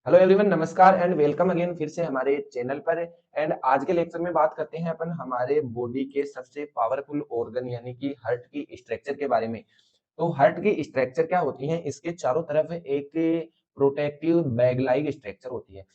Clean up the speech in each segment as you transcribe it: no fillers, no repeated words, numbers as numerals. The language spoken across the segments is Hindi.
हेलो एवरीवन, नमस्कार एंड वेलकम अगेन फिर से हमारे चैनल पर। एंड आज के लेक्चर में बात करते हैं अपन हमारे बॉडी के सबसे पावरफुल ऑर्गन यानी कि हार्ट की स्ट्रक्चर के बारे में। तो हार्ट की स्ट्रक्चर क्या होती है, इसके चारों तरफ एक प्रोटेक्टिव बैग लाइक स्ट्रक्चर होती है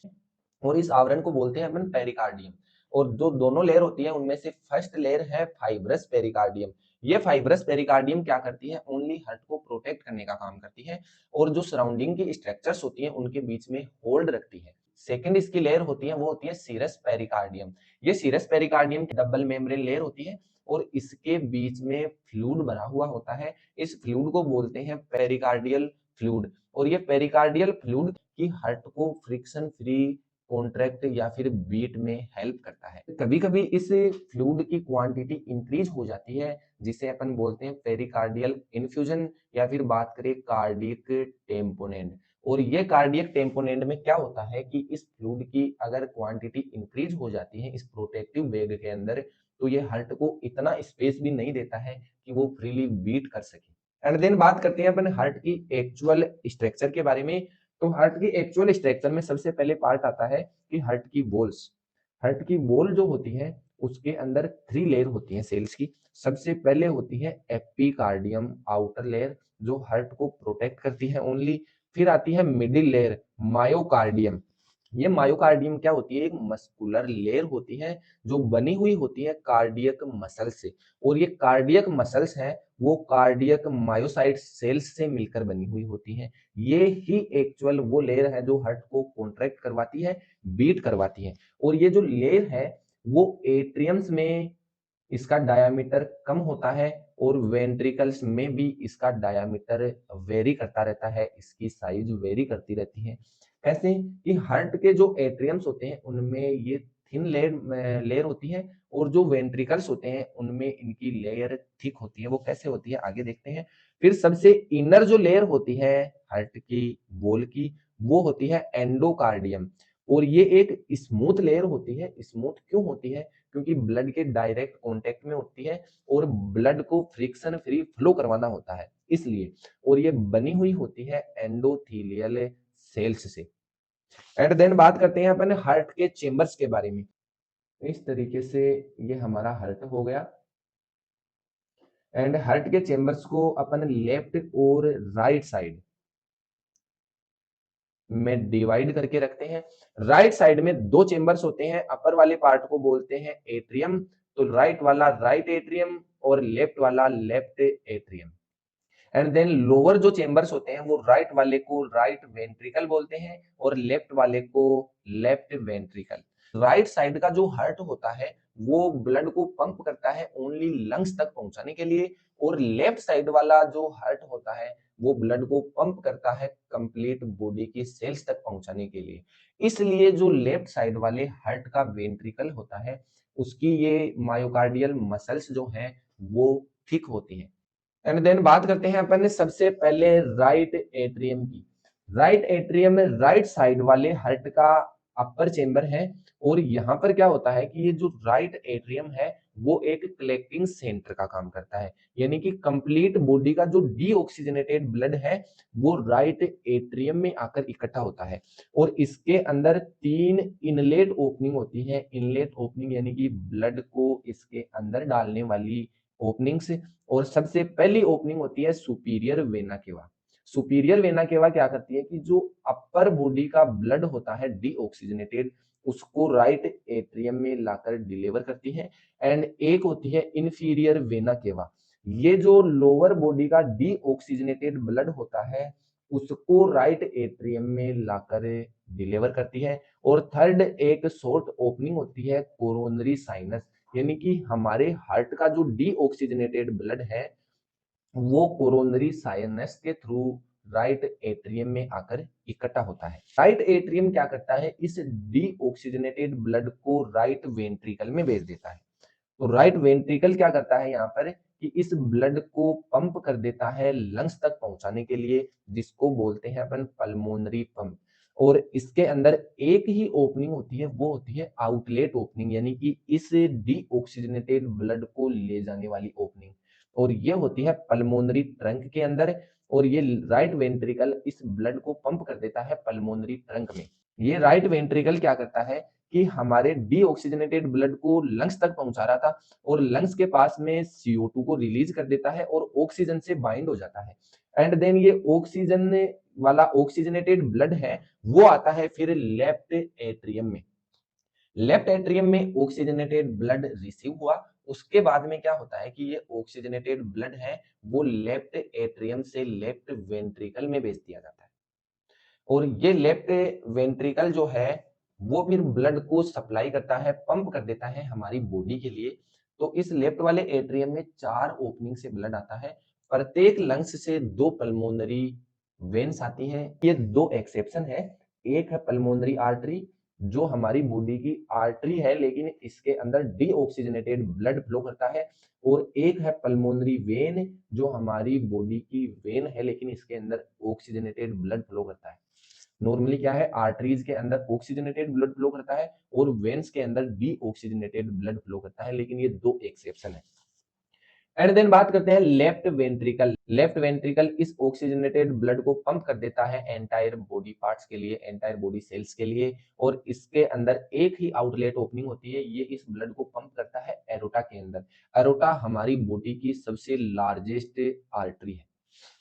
और इस आवरण को बोलते हैं अपन पेरिकार्डियम। और जो दोनों लेयर होती है उनमें से फर्स्ट लेयर है फाइब्रस पेरिकार्डियम। ये फाइब्रस पेरिकार्डियम क्या करती है, ओनली हार्ट को प्रोटेक्ट करने का काम करती है और जो सराउंडिंग की स्ट्रक्चर्स होती है उनके बीच में होल्ड रखती है। सेकेंड इसकी लेयर होती है वो होती है सीरस पेरिकार्डियम। ये सीरस पेरिकार्डियम की डबल मेम्ब्रेन लेयर होती है और इसके बीच में फ्लूइड भरा हुआ होता है। इस फ्लूइड को बोलते हैं पेरिकार्डियल फ्लूइड और ये पेरिकार्डियल फ्लूइड की हार्ट को फ्रिक्शन फ्री कॉन्ट्रैक्ट या फिर बीट में हेल्प करता है। कभी कभी इस फ्लूइड की क्वांटिटी इंक्रीज हो जाती है जिसे अपन बोलते हैं पेरिकार्डियल इन्फ्यूजन या फिर बात करें कार्डियक टेम्पोनेंट। और ये कार्डियक टेम्पोनेंट में क्या होता है कि इस फ्लूइड की अगर क्वांटिटी इंक्रीज हो जाती है इस प्रोटेक्टिव बैग के अंदर, तो ये हार्ट को इतना स्पेस भी नहीं देता है कि वो फ्रीली बीट कर सके। एंड देन बात करते हैं अपन हार्ट की एक्चुअल स्ट्रक्चर के बारे में। तो हार्ट की एक्चुअल स्ट्रक्चर में सबसे पहले पार्ट आता है कि हार्ट की वॉल्स। हार्ट की वॉल जो होती है उसके अंदर थ्री लेयर होती हैं सेल्स की। सबसे पहले होती है एपिकार्डियम आउटर लेयर जो हार्ट को प्रोटेक्ट करती है ओनली। फिर आती है मिडिल लेयर मायोकार्डियम। ये मायोकार्डियम क्या होती है, एक मस्कुलर लेयर होती है जो बनी हुई होती है कार्डियक मसल से। और ये कार्डियक मसल्स हैं वो कार्डियक मायोसाइट सेल्स से मिलकर बनी हुई होती हैं। ये ही एक्चुअल वो लेयर है जो हार्ट को कॉन्ट्रैक्ट करवाती है, बीट करवाती है। और ये जो लेयर है वो एट्रियम्स में इसका डायामीटर कम होता है और वेंट्रिकल्स में भी इसका डायामीटर वेरी करता रहता है, इसकी साइज वेरी करती रहती है। कैसे कि हार्ट के जो एट्रियम्स होते हैं उनमें ये थिन लेयर लेयर होती है और जो वेंट्रिकल्स होते हैं उनमें इनकी लेयर थिक होती है। वो कैसे होती है आगे देखते हैं। फिर सबसे इनर जो लेयर होती है हार्ट की वॉल की वो होती है एंडोकार्डियम। और ये एक स्मूथ लेयर होती है। स्मूथ क्यों होती है, क्योंकि ब्लड के डायरेक्ट कांटेक्ट में होती है और ब्लड को फ्रिक्शन फ्री फ्लो करवाना होता है इसलिए। और ये बनी हुई होती है एंडोथेलियल सेल्स से। एट देन बात करते हैं अपन हार्ट के चेंबर्स के बारे में। इस तरीके से ये हमारा हार्ट हो गया। एंड हार्ट के चेंबर्स को अपन लेफ्ट और राइट साइड में डिवाइड करके रखते हैं। राइट साइड में दो चेंबर्स होते हैं, अपर वाले पार्ट को बोलते हैं एट्रियम। तो राइट वाला राइट एट्रियम और लेफ्ट वाला left atrium. And then lower जो चेंबर्स होते हैं वो राइट वाले को राइट वेंट्रिकल बोलते हैं और लेफ्ट वाले को लेफ्ट वेंट्रिकल। राइट साइड का जो हार्ट होता है वो ब्लड को पंप करता है ओनली लंग्स तक पहुंचाने के लिए और लेफ्ट साइड वाला जो हार्ट होता है वो ब्लड को पंप करता है कंप्लीट बॉडी की सेल्स तक पहुंचाने के लिए। इसलिए जो लेफ्ट साइड वाले हार्ट का वेंट्रिकल होता है उसकी ये मायोकार्डियल मसल्स जो हैं वो थिक होती हैं। एंड देन बात करते हैं अपन सबसे पहले राइट एट्रियम की। राइट एट्रियम में राइट साइड वाले हार्ट का अपर चेंबर है और यहाँ पर क्या होता है कि ये जो राइट एट्रियम है वो एक कलेक्टिंग सेंटर का काम करता है। यानी कि कंप्लीट बॉडी का जो डीऑक्सीजनेटेड ब्लड है वो राइट एट्रियम में आकर इकट्ठा होता है। और इसके अंदर तीन इनलेट ओपनिंग होती है। इनलेट ओपनिंग यानी कि ब्लड को इसके अंदर डालने वाली ओपनिंग्स। और सबसे पहली ओपनिंग होती है superior vena cava. Superior vena cava क्या करती है कि जो अपर बॉडी का ब्लड होता है डीऑक्सीजनेटेड उसको राइट एट्रियम में लाकर डिलीवर करती है। एंड एक होती है इंफीरियर वेना केवा। ये जो लोअर बॉडी का डीऑक्सीजनेटेड ब्लड होता है उसको राइट एट्रियम में लाकर डिलीवर करती है। और थर्ड एक शॉर्ट ओपनिंग होती है कोरोनरी साइनस। यानी कि हमारे हार्ट का जो डीऑक्सीजनेटेड ब्लड है वो कोरोनरी साइनस के थ्रू राइट एट्रियम में आकर इकट्ठा होता है। राइट एट्रियम क्या करता है, इस डीऑक्सीजनेटेड ब्लड को राइट वेंट्रिकल में भेज देता है। तो राइट वेंट्रिकल क्या करता है यहाँ पर कि इस ब्लड को पंप कर देता है लंग्स तक पहुंचाने के लिए, जिसको बोलते हैं अपन पल्मोनरी पंप। और इसके अंदर एक ही ओपनिंग होती है वो होती है आउटलेट ओपनिंग, यानी कि इस डीऑक्सीजनेटेड ब्लड को ले जाने वाली ओपनिंग। और ये होती है पल्मोनरी ट्रंक के अंदर। और ये राइट वेंट्रिकल इस ब्लड को पंप कर देता है पल्मोनरी ट्रंक में। ये राइट वेंट्रिकल क्या करता है कि हमारे डीऑक्सीजनेटेड ब्लड को लंग्स तक पहुंचा रहा था और लंग्स के पास में CO2 को रिलीज कर देता है और ऑक्सीजन से बाइंड हो जाता है। एंड देन ये ऑक्सीजन वाला ऑक्सीजनेटेड ब्लड है वो आता है फिर लेफ्ट एट्रियम में। लेफ्ट एट्रियम में ऑक्सीजनेटेड ब्लड रिसीव हुआ, उसके बाद में क्या होता है कि ये ऑक्सीजनेटेड ब्लड है वो लेफ्ट एट्रियम से लेफ्ट वेंट्रिकल में भेज दिया जाता है और ये लेफ्ट वेंट्रिकल जो है वो फिर ब्लड को सप्लाई करता है, पंप कर देता है हमारी बॉडी के लिए। तो इस लेफ्ट वाले एट्रियम में 4 ओपनिंग से ब्लड आता है, प्रत्येक लंग्स से 2 पल्मोनरी वेन्स आती हैं। ये 2 एक्सेप्शन है, एक है पल्मोनरी आर्टरी जो हमारी बॉडी की आर्टरी है लेकिन इसके अंदर डीऑक्सीजनेटेड ब्लड फ्लो करता है, और एक है पल्मोनरी वेन जो हमारी बॉडी की वेन है लेकिन इसके अंदर ऑक्सीजनेटेड ब्लड फ्लो करता है। नॉर्मली क्या है, आर्टरीज के अंदर ऑक्सीजनेटेड ब्लड फ्लो करता है और वेन्स के अंदर डीऑक्सीजनेटेड ब्लड फ्लो करता है, लेकिन ये 2 एक्सेप्शन है। एंड देन बात करते हैं लेफ्ट वेंट्रिकल। लेफ्ट वेंट्रिकल इस ऑक्सीजनेटेड ब्लड को पंप कर देता है एंटायर बॉडी पार्ट्स के लिए, एंटायर बॉडी सेल्स के लिए, और इसके अंदर एक ही आउटलेट ओपनिंग होती है, ये इस ब्लड को पंप करता है एरोटा के अंदर। एरोटा हमारी बॉडी की सबसे लार्जेस्ट आर्टरी है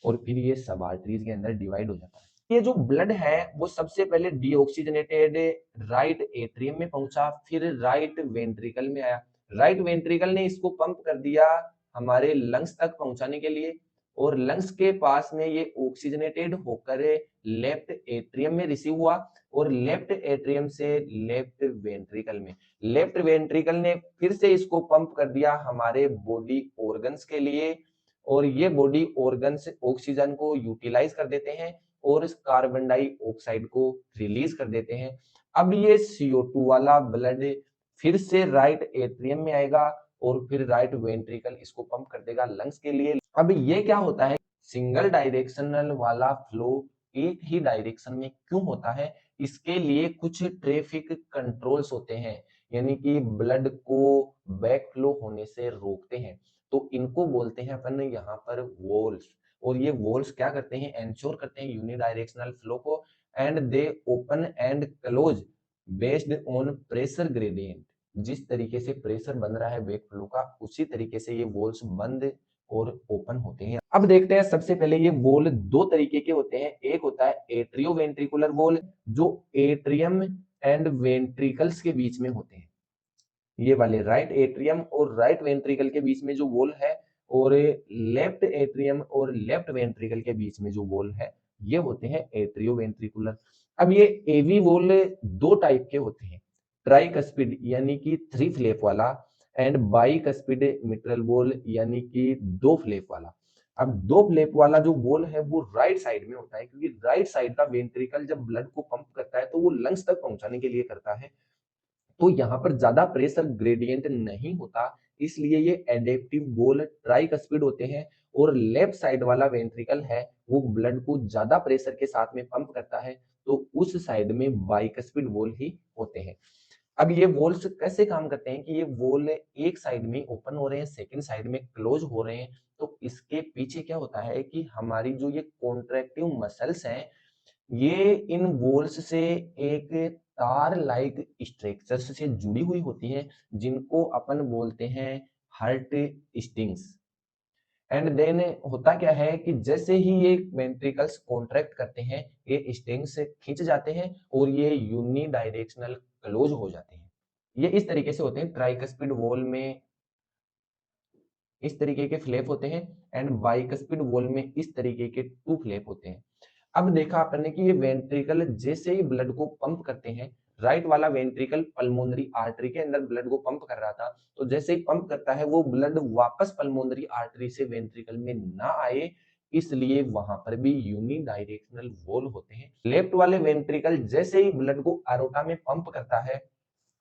और फिर ये सब आर्टरीज के अंदर डिवाइड हो जाता है। ये जो ब्लड है वो सबसे पहले डीऑक्सीजनेटेड राइट एट्रियम में पहुंचा, फिर राइट वेंट्रिकल में आया। राइट वेंट्रिकल ने इसको पंप कर दिया हमारे लंग्स तक पहुंचाने के लिए, और लंग्स के पास में ये ऑक्सीजनेटेड होकर लेफ्ट एट्रियम में रिसीव हुआ और लेफ्ट एट्रियम से लेफ्ट वेंट्रिकल में। लेफ्ट वेंट्रिकल ने फिर से इसको पंप कर दिया हमारे बॉडी ऑर्गन्स के लिए, और ये बॉडी ऑर्गन्स ऑक्सीजन को यूटिलाइज कर देते हैं और इस कार्बन डाइऑक्साइड को रिलीज कर देते हैं। अब ये CO2 वाला ब्लड फिर से राइट एट्रियम में आएगा और फिर राइट वेंट्रिकल इसको पंप कर देगा लंग्स के लिए। अब ये क्या होता है, सिंगल डायरेक्शनल वाला फ्लो एक ही डायरेक्शन में क्यों होता है, इसके लिए कुछ ट्रैफिक कंट्रोल्स होते हैं, यानी कि ब्लड को बैक फ्लो होने से रोकते हैं। तो इनको बोलते हैं अपन यहाँ पर वॉल्स, और ये वॉल्स क्या करते हैं, एंश्योर करते हैं यूनिडायरेक्शनल फ्लो को, and they open and close based on pressure gradient. जिस तरीके से प्रेशर बन रहा है बैक फ्लो का, उसी तरीके से ये वॉल्स बंद और ओपन होते हैं। अब देखते हैं, सबसे पहले ये वॉल 2 तरीके के होते हैं। एक होता है एट्रियोवेंट्रिकुलर वॉल जो एट्रियम एंड वेंट्रिकल्स के बीच में होते हैं, ये वाले राइट एट्रियम और राइट वेंट्रिकल के बीच में जो वॉल है, और लेफ्ट एट्रियम और लेफ्ट वेंट्रिकल के बीच में जो वॉल है ये होते हैं एट्रियोवेंट्रिकुलर। अब ये एवी वॉल 2 टाइप के होते हैं, ट्राइकस्पिड यानी कि 3 फ्लैप वाला, एंड बाइकस्पिड मिट्रल वॉल यानी कि 2 फ्लैप वाला। अब 2 फ्लैप वाला जो वॉल है वो राइट साइड में होता है, क्योंकि राइट साइड का वेंट्रिकल जब ब्लड को पंप करता है तो वो लंग्स तक पहुंचाने के लिए करता है, तो यहाँ पर ज्यादा प्रेशर ग्रेडियंट नहीं होता, इसलिए ये एडेप्टिव वॉल ट्राइकस्पिड होते हैं। और लेफ्ट साइड वाला वेंट्रिकल है वो ब्लड को ज्यादा प्रेशर के साथ में पंप करता है, तो उस साइड में बाइकस्पिड वॉल ही होते हैं। अब ये वॉल्स कैसे काम करते हैं कि ये वॉल एक साइड में ओपन हो रहे हैं, सेकंड साइड में क्लोज हो रहे हैं, तो इसके पीछे क्या होता है कि हमारी जो ये कॉन्ट्रैक्टिव मसल्स हैं ये इन वॉल्स से एक तार लाइक स्ट्रक्चर्स से जुड़ी हुई होती हैं, जिनको अपन बोलते हैं हार्ट स्टिंग्स। एंड देन होता क्या है कि जैसे ही ये वेंट्रिकल्स कॉन्ट्रैक्ट करते हैं ये स्टिंग्स खींच जाते हैं और ये यूनी डायरेक्शनल क्लोज हो जाते हैं। ये इस तरीके से होते हैं, ट्राइकस्पिड वॉल में इस तरीके के फ्लैप होते हैं एंड बाइकस्पिड वॉल में इस तरीके के 2 फ्लैप होते हैं। अब देखा अपन ने कि ये वेंट्रिकल जैसे ही ब्लड को पंप करते हैं, राइट वाला वेंट्रिकल पल्मोनरी आर्टरी के अंदर ब्लड को पंप कर रहा था, तो जैसे ही पंप करता है वो ब्लड वापस पल्मोनरी आर्टरी से वेंट्रिकल में ना आए, इसलिए वहां पर भी यूनी डायरेक्शनल वॉल होते हैं। लेफ्ट वाले वेंट्रिकल जैसे ही ब्लड को अरोटा में पंप करता है,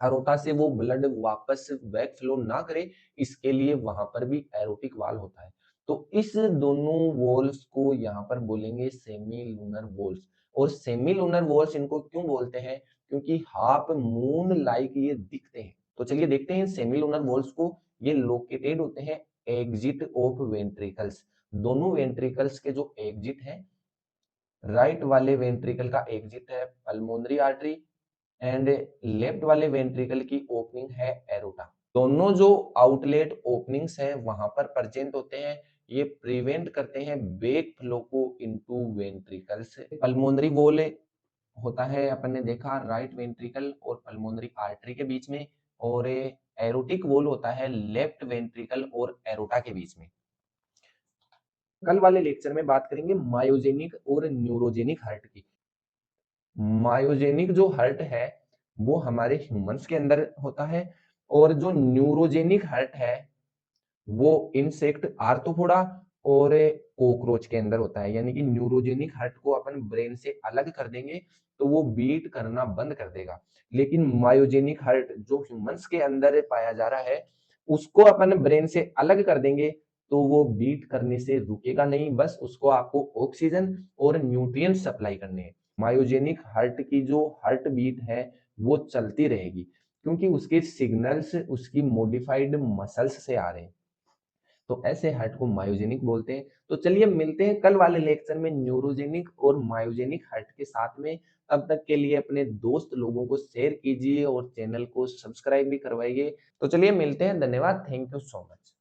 अरोटा से वो ब्लड वापस बैक फ्लो ना करे, इसके लिए वहां पर भी एरोटिक वाल होता है। तो इस दोनों वॉल्स को यहाँ पर बोलेंगे सेमी लूनर वॉल्स। और सेमी लूनर वॉल्स इनको क्यों बोलते हैं, क्योंकि हाफ मून लाइक ये दिखते हैं। तो चलिए देखते हैं सेमी लूनर वॉल्स को। ये लोकेटेड होते हैं एग्जिट ऑफ वेंट्रिकल्स, दोनों वेंट्रिकल्स के जो एग्जिट है राइट वाले वेंट्रिकल का एग्जिट है पल्मोनरी आर्टरी एंड लेफ्ट वाले वेंट्रिकल की ओपनिंग है एरोटा। दोनों जो आउटलेट ओपनिंग्स है वहां पर प्रेजेंट होते हैं, ये प्रिवेंट करते हैं बैक फ्लो को इनटू वेंट्रिकल्स। पल्मोनरी वॉल होता है, अपन ने देखा राइट वेंट्रिकल और पल्मोनरी आर्टरी के बीच में, और एरोटिक वॉल होता है लेफ्ट वेंट्रिकल और एरोटा के बीच में। कल वाले लेक्चर में बात करेंगे मायोजेनिक और न्यूरोजेनिक हार्ट की। मायोजेनिक जो हार्ट है वो हमारे ह्यूमंस के अंदर होता है, और जो न्यूरोजेनिक हार्ट है वो इंसेक्ट आर्थ्रोपोडा और कॉकरोच के अंदर होता है। यानी कि न्यूरोजेनिक हार्ट को अपन ब्रेन से अलग कर देंगे तो वो बीट करना बंद कर देगा, लेकिन मायोजेनिक हार्ट जो ह्यूमंस के अंदर पाया जा रहा है उसको अपन ब्रेन से अलग कर देंगे तो वो बीट करने से रुकेगा नहीं, बस उसको आपको ऑक्सीजन और न्यूट्रिएंट सप्लाई करने हैं। मायोजेनिक हार्ट की जो हार्ट बीट है वो चलती रहेगी, क्योंकि उसके सिग्नल्स उसकी मॉडिफाइड मसल्स से आ रहे हैं, तो ऐसे हार्ट को मायोजेनिक बोलते हैं। तो चलिए मिलते हैं कल वाले लेक्चर में न्यूरोजेनिक और मायोजेनिक हार्ट के साथ में। तब तक के लिए अपने दोस्त लोगों को शेयर कीजिए और चैनल को सब्सक्राइब भी करवाइए। तो चलिए मिलते हैं, धन्यवाद, थैंक यू सो मच।